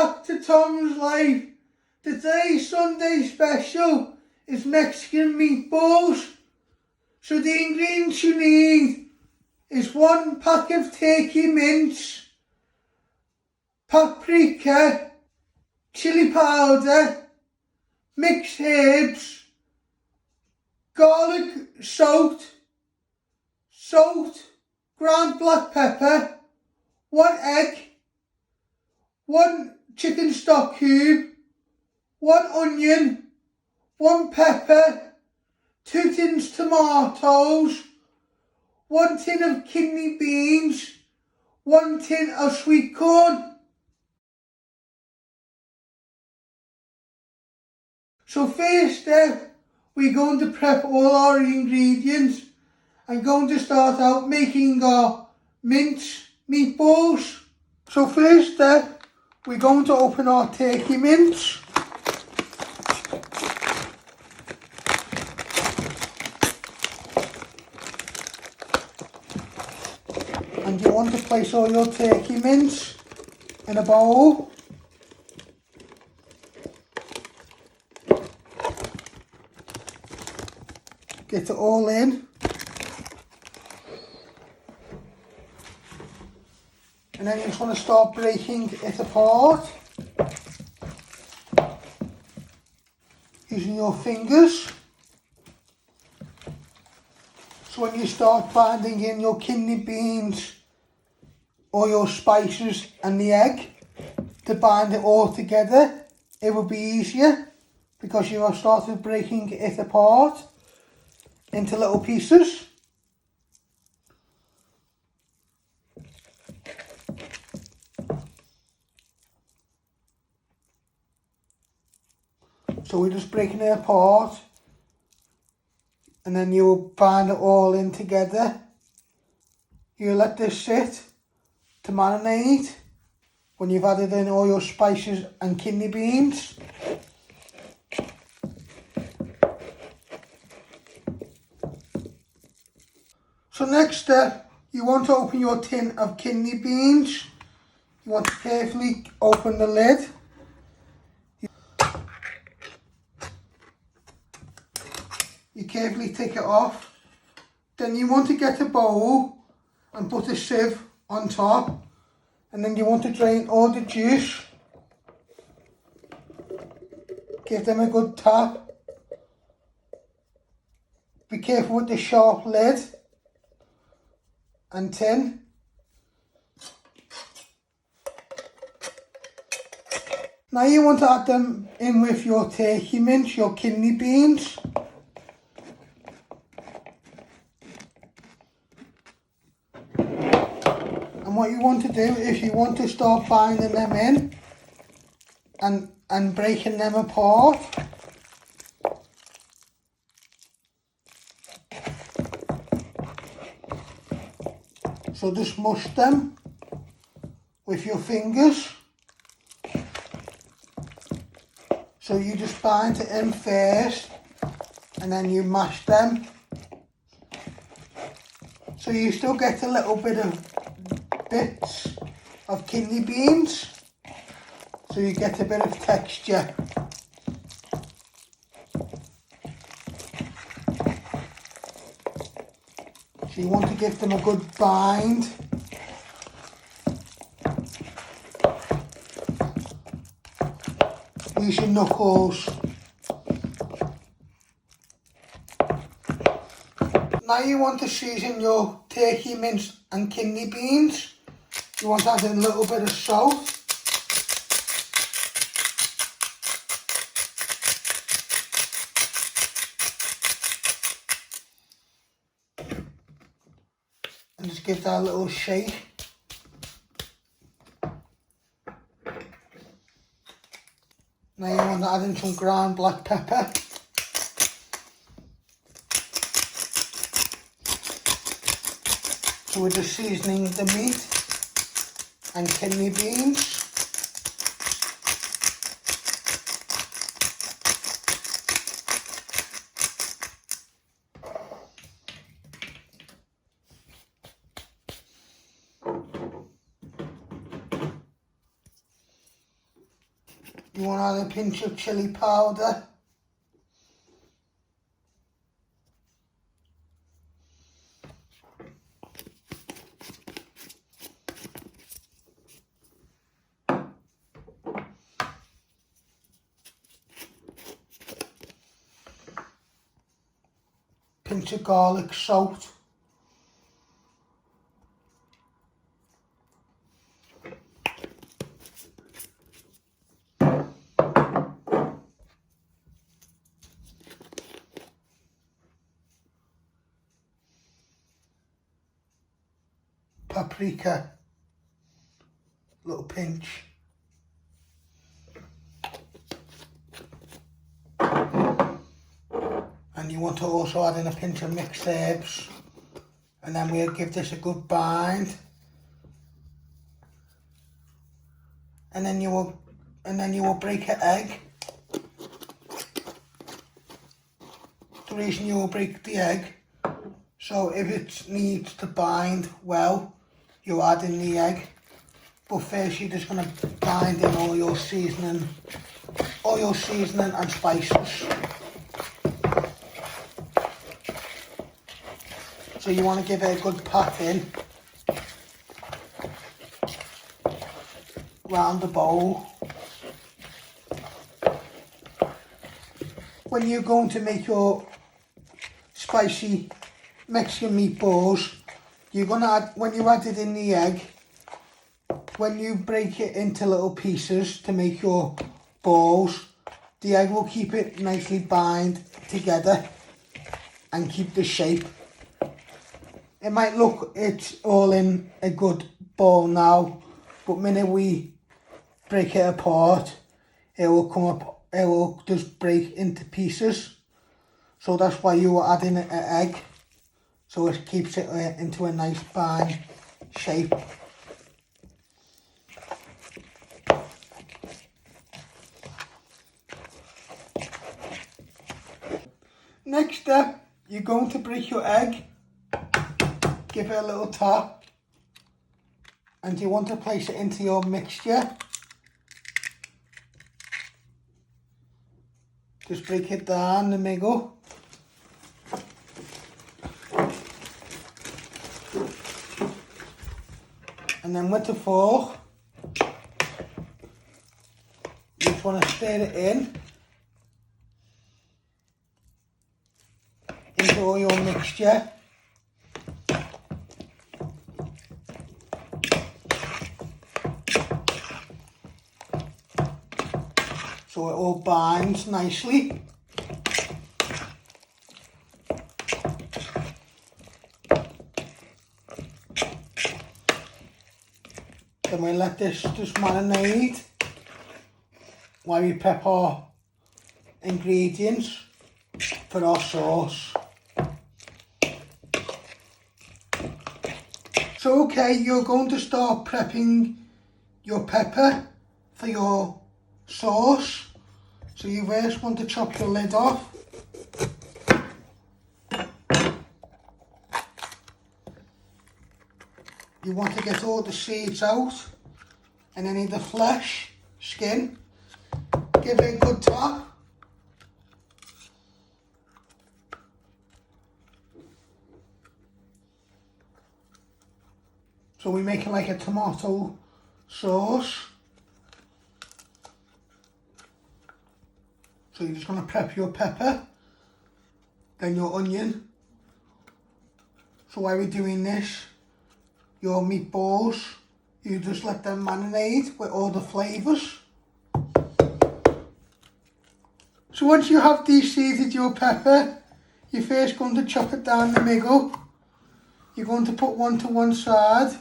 back to Tom's Life. Today's Sunday special is Mexican meatballs. So the ingredients you need is 1 pack of turkey mince, paprika, chili powder, mixed herbs, garlic salt, ground black pepper, 1 egg, 1 chicken stock cube, 1 onion, 1 pepper, 2 tins tomatoes, 1 tin of kidney beans, 1 tin of sweet corn. So first step, we're going to prep all our ingredients. I'm going to start out making our mince meatballs. So first step, we're going to open our turkey mince. And you want to place all your turkey mince in a bowl. Get it all in. And then you just want to start breaking it apart using your fingers. So when you start binding in your kidney beans or your spices and the egg to bind it all together, it will be easier because you have started breaking it apart into little pieces. So we're just breaking it apart, and then you'll bind it all in together. You let this sit to marinate when you've added in all your spices and kidney beans. So next step, you want to open your tin of kidney beans. You want to carefully open the lid. You carefully take it off. Then you want to get a bowl and put a sieve on top. And then you want to drain all the juice. Give them a good tap. Be careful with the sharp lid and tin. Now you want to add them in with your turkey mince, your kidney beans. And what you want to do is you want to start binding them in and breaking them apart. So just mush them with your fingers. So you just bind it in first and then you mash them. So you still get a little bit of bits of kidney beans. So you get a bit of texture. So you want to give them a good bind. Use your knuckles. Now you want to season your turkey mince and kidney beans. You want to add in a little bit of salt. And just give that a little shake. Now you want to add in some ground black pepper. So we're just seasoning the meat and kidney beans. You want to add a pinch of chili powder. Pinch of garlic salt. Paprika, little pinch. And you want to also add in a pinch of mixed herbs, and then we'll give this a good bind. And then you will break an egg. The reason you will break the egg, so if it needs to bind well, you add in the egg. But first you're just going to bind in all your seasoning and spices. So you want to give it a good pat in round the bowl. When you're going to make your spicy Mexican meatballs, you're going to add, when you add it in the egg, when you break it into little pieces to make your balls, the egg will keep it nicely bind together and keep the shape. It might look it's all in a good ball now, but minute we break it apart, it will come up, it will just break into pieces. So that's why you are adding an egg, so it keeps it into a nice bind shape. Next step, you're going to break your egg, give it a little tap, and you want to place it into your mixture. Just break it down the middle. And then with the fork, you just want to stir it into all your mixture. So it all binds nicely. Then we let this just marinate while we prep our ingredients for our sauce. So okay, you're going to start prepping your pepper for your sauce. So you first want to chop your lid off. You want to get all the seeds out and any of the flesh, skin. Give it a good tap. So we make it like a tomato sauce. So you're just going to prep your pepper, then your onion. So while we're doing this, your meatballs, you just let them marinate with all the flavours. So once you have de-seeded your pepper, you're first going to chop it down the middle. You're going to put one to one side.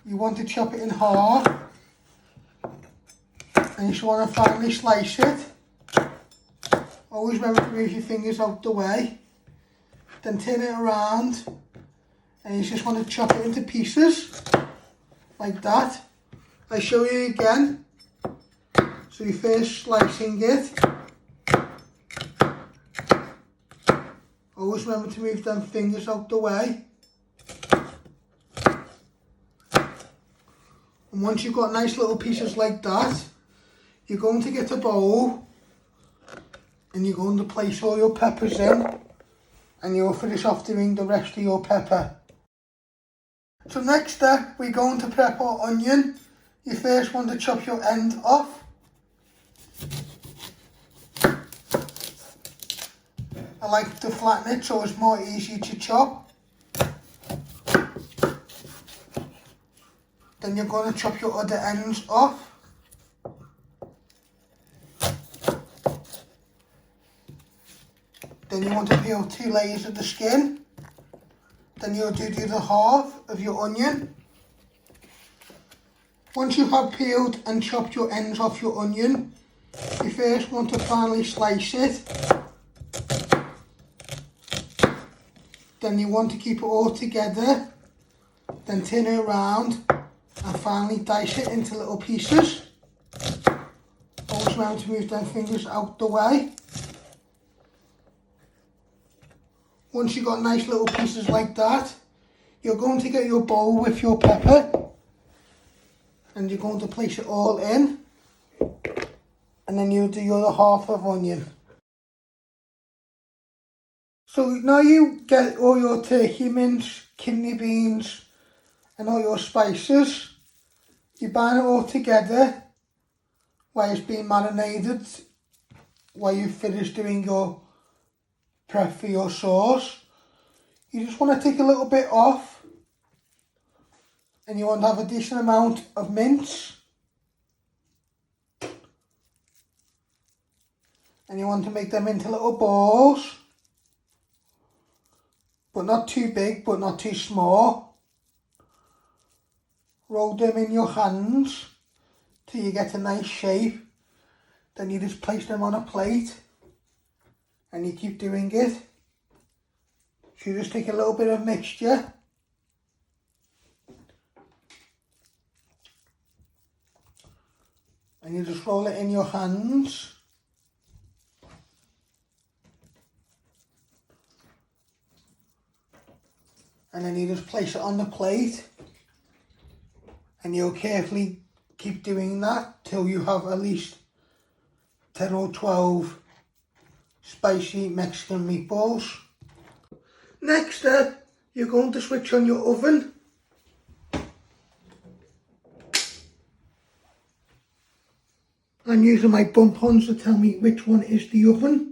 You want to chop it in half. And you just want to finely slice it. Always remember to move your fingers out the way. Then turn it around. And you just want to chop it into pieces. Like that. I show you again. So you're first slicing it. Always remember to move them fingers out the way. And once you've got nice little pieces like that, you're going to get a bowl and you're going to place all your peppers in, and you'll finish off doing the rest of your pepper. So next step, we're going to prep our onion. You first want to chop your end off. I like to flatten it so it's more easy to chop. Then you're going to chop your other ends off. Then you want to peel 2 layers of the skin. Then you'll do the other half of your onion. Once you have peeled and chopped your ends off your onion, you first want to finely slice it. Then you want to keep it all together. Then turn it around and finally dice it into little pieces. Always remember to move them fingers out the way. Once you've got nice little pieces like that, you're going to get your bowl with your pepper and you're going to place it all in, and then you'll do your other half of onion. So now you get all your turkey mince, kidney beans and all your spices. You bind it all together while it's being marinated, while you finish doing your prep for your sauce. You just want to take a little bit off, and you want to have a decent amount of mince, and you want to make them into little balls, but not too big but not too small. Roll them in your hands till you get a nice shape. Then you just place them on a plate and you keep doing it. So you just take a little bit of mixture and you just roll it in your hands. And then you just place it on the plate, and you'll carefully keep doing that till you have at least 10 or 12 spicy Mexican meatballs. Next step, you're going to switch on your oven. I'm using my bump-ons to tell me which one is the oven.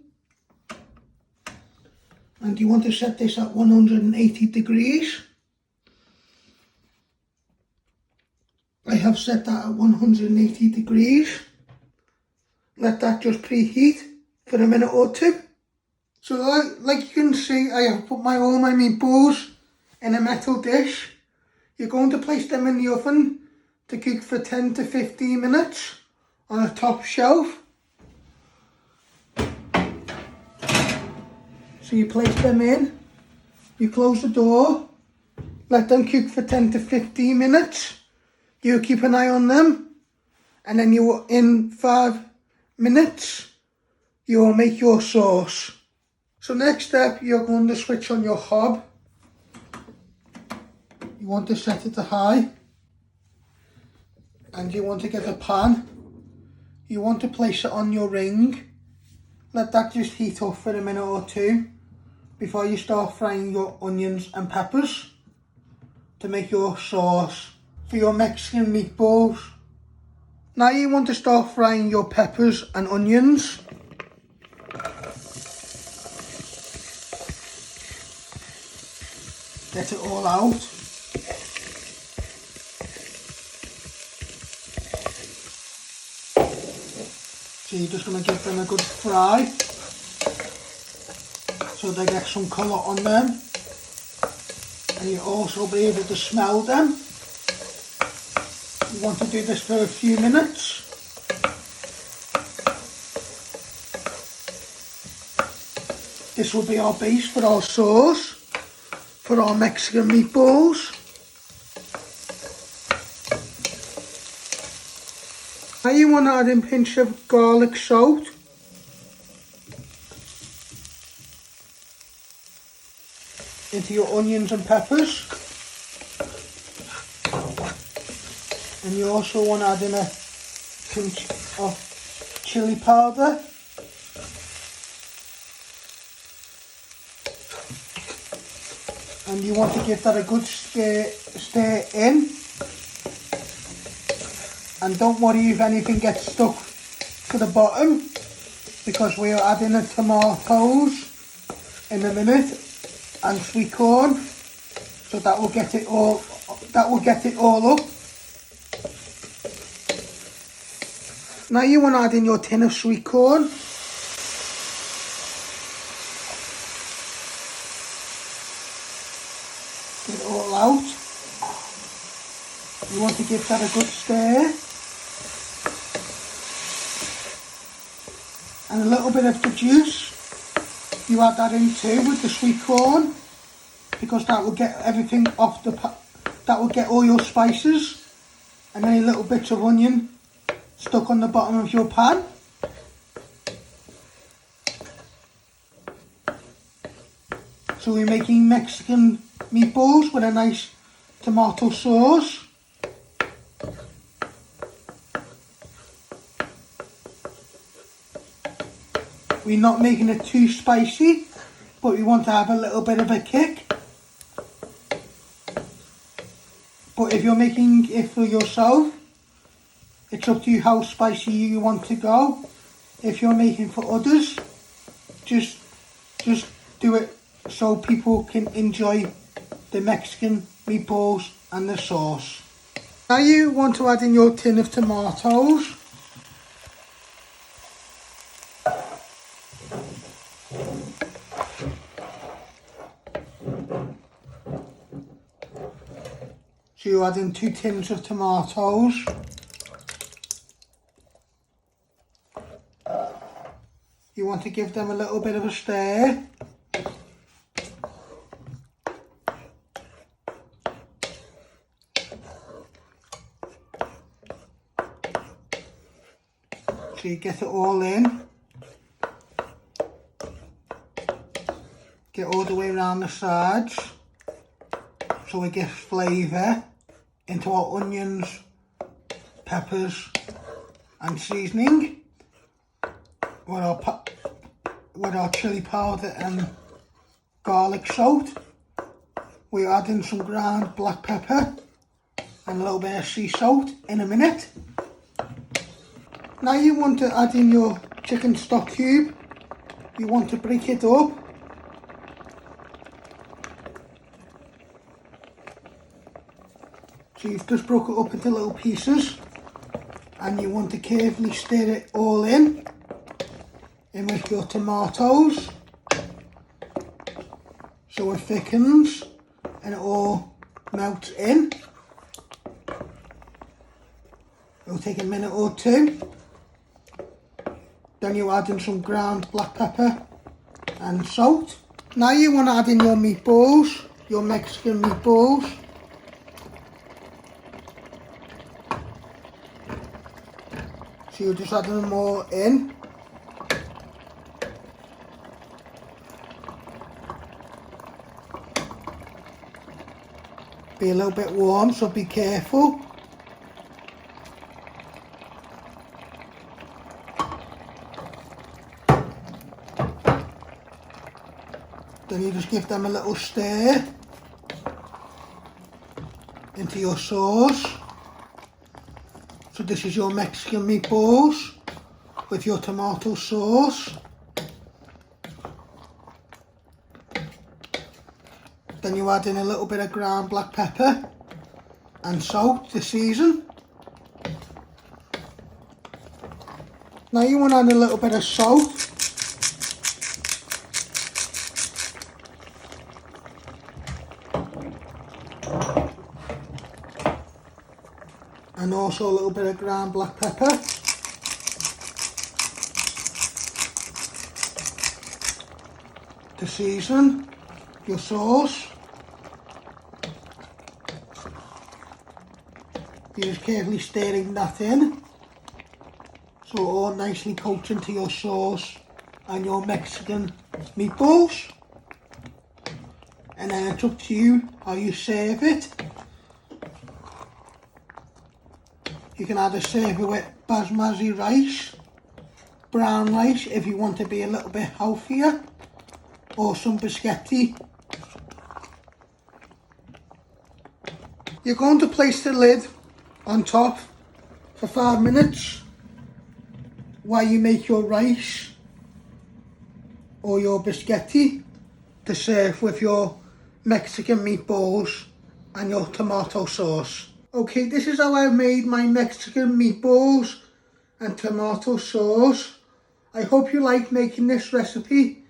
And you want to set this at 180 degrees. I have set that at 180 degrees. Let that just preheat for a minute or two. So like you can see, I have put all my meatballs in a metal dish. You're going to place them in the oven to cook for 10 to 15 minutes on a top shelf. So you place them in, you close the door, let them cook for 10 to 15 minutes. You keep an eye on them, and then in 5 minutes, you will make your sauce. So next step, you're going to switch on your hob. You want to set it to high, and you want to get a pan. You want to place it on your ring. Let that just heat up for a minute or two before you start frying your onions and peppers to make your sauce for your Mexican meatballs. Now you want to start frying your peppers and onions. Get it all out. So you're just going to give them a good fry so they get some colour on them, and you'll also be able to smell them. You want to do this for a few minutes. This will be our base for our sauce for our Mexican meatballs. Now you want to add in a pinch of garlic salt. Into your onions and peppers. And you also want to add in a pinch of chili powder. And you want to give that a good stir in. And don't worry if anything gets stuck to the bottom, because we are adding the tomatoes in a minute and sweet corn, so that will get it all up. Now you want to add in your tin of sweet corn. Get it all out. You want to give that a good stir. And a little bit of the juice, you add that in too with the sweet corn, because that will get everything off the that will get all your spices and any little bits of onion stuck on the bottom of your pan. So we're making Mexican meatballs with a nice tomato sauce. We're not making it too spicy, but we want to have a little bit of a kick. But if you're making it for yourself, it's up to you how spicy you want to go. If you're making for others, just do it so people can enjoy the Mexican meatballs and the sauce. Now you want to add in your tin of tomatoes. So you add in 2 tins of tomatoes. You want to give them a little bit of a stir. So you get it all in. Get all the way around the sides, so it gets flavour into our onions, peppers and seasoning with our chili powder and garlic salt. We're adding some ground black pepper and a little bit of sea salt in a minute. Now you want to add in your chicken stock cube. You want to break it up. So you've just broke it up into little pieces, and you want to carefully stir it all in with your tomatoes, so it thickens and it all melts in. It'll take a minute or two. Then you add in some ground black pepper and salt. Now you want to add in your meatballs, your Mexican meatballs. So you're just adding them all in. Be a little bit warm, so be careful. Then you just give them a little stir into your sauce. So this is your Mexican meatballs with your tomato sauce. Then you add in a little bit of ground black pepper and salt to season. Now you want to add a little bit of salt. And also a little bit of ground black pepper. To season your sauce. You're just carefully stirring that in, so it all nicely coats into your sauce and your Mexican meatballs. And then it's up to you how you serve it. You can either serve it with basmati rice, brown rice if you want to be a little bit healthier, or some biscotti. You're going to place the lid on top for 5 minutes while you make your rice or your biscotti to serve with your Mexican meatballs and your tomato sauce. Okay, this is how I've made my Mexican meatballs and tomato sauce. I hope you like making this recipe.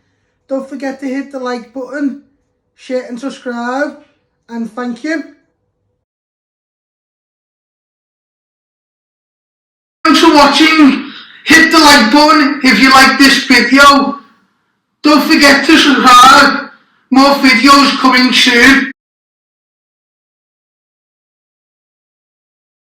Don't forget to hit the like button, share and subscribe, and thank you. Thanks for watching. Hit the like button if you like this video. Don't forget to subscribe. More videos coming soon.